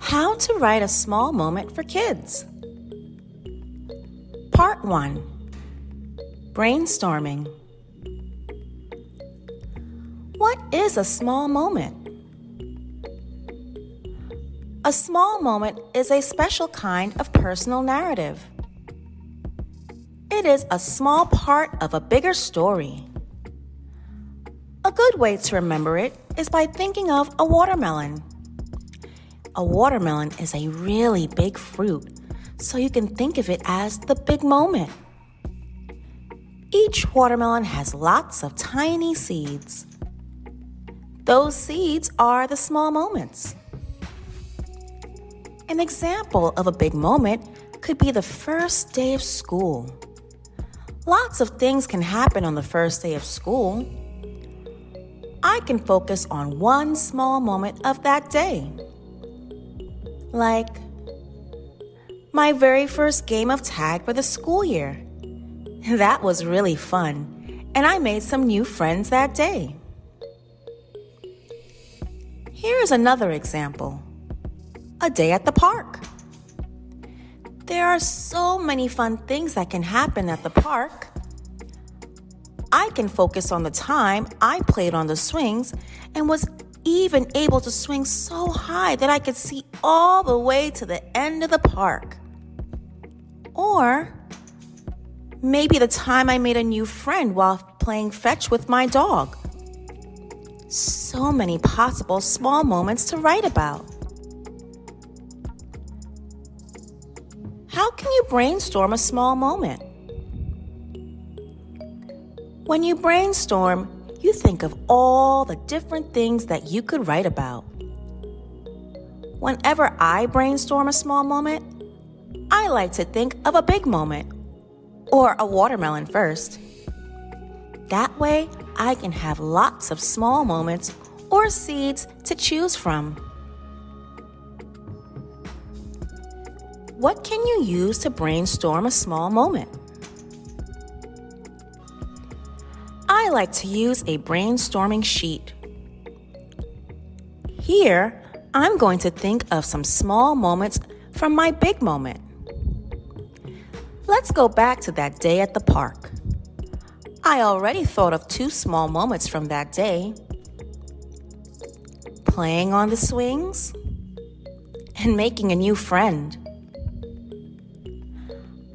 How to write a small moment for kids. Part 1. Brainstorming. What is a small moment? A small moment is a special kind of personal narrative. It is a small part of a bigger story. A good way to remember it is by thinking of a watermelon. A watermelon is a really big fruit, so you can think of it as the big moment. Each watermelon has lots of tiny seeds. Those seeds are the small moments. An example of a big moment could be the first day of school. Lots of things can happen on the first day of school. I can focus on one small moment of that day. Like my very first game of tag for the school year. That was really fun, and I made some new friends that day. Here is another example. A day at the park. There are so many fun things that can happen at the park. I can focus on the time I played on the swings and was even able to swing so high that I could see all the way to the end of the park. Or maybe the time I made a new friend while playing fetch with my dog. So many possible small moments to write about. How can you brainstorm a small moment? When you brainstorm, you think of all the different things that you could write about. Whenever I brainstorm a small moment, I like to think of a big moment, or a watermelon first. That way, I can have lots of small moments or seeds to choose from. What can you use to brainstorm a small moment? I like to use a brainstorming sheet. Here, I'm going to think of some small moments from my big moment. Let's go back to that day at the park. I already thought of 2 small moments from that day. Playing on the swings and making a new friend.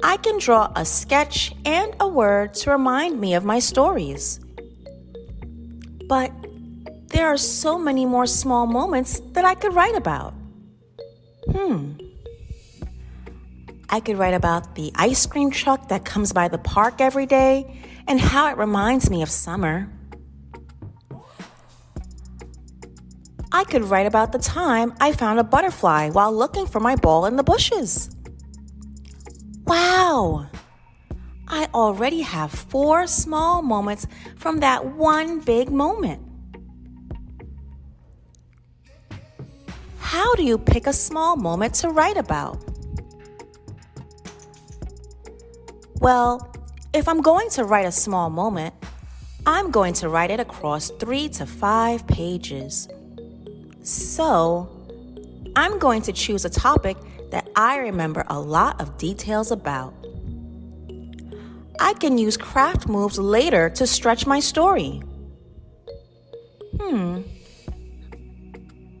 I can draw a sketch and a word to remind me of my stories. But there are so many more small moments that I could write about. I could write about the ice cream truck that comes by the park every day and how it reminds me of summer. I could write about the time I found a butterfly while looking for my ball in the bushes. Wow! I already have 4 small moments from that one big moment. How do you pick a small moment to write about? Well, if I'm going to write a small moment, I'm going to write it across 3 to 5 pages. So, I'm going to choose a topic that I remember a lot of details about. I can use craft moves later to stretch my story.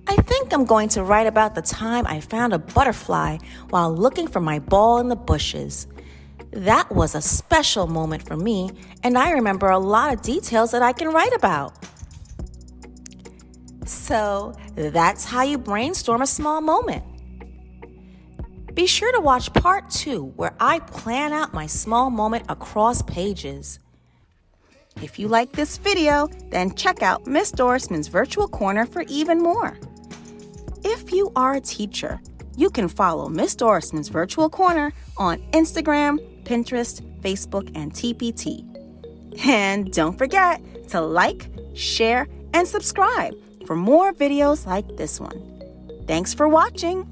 I think I'm going to write about the time I found a butterfly while looking for my ball in the bushes. That was a special moment for me, and I remember a lot of details that I can write about. So, that's how you brainstorm a small moment. Be sure to watch part 2, where I plan out my small moment across pages. If you like this video, then check out Miss Dorismond's Virtual Corner for even more. If you are a teacher, you can follow Miss Dorismond's Virtual Corner on Instagram, Pinterest, Facebook, and TPT. And don't forget to like, share, and subscribe for more videos like this one. Thanks for watching.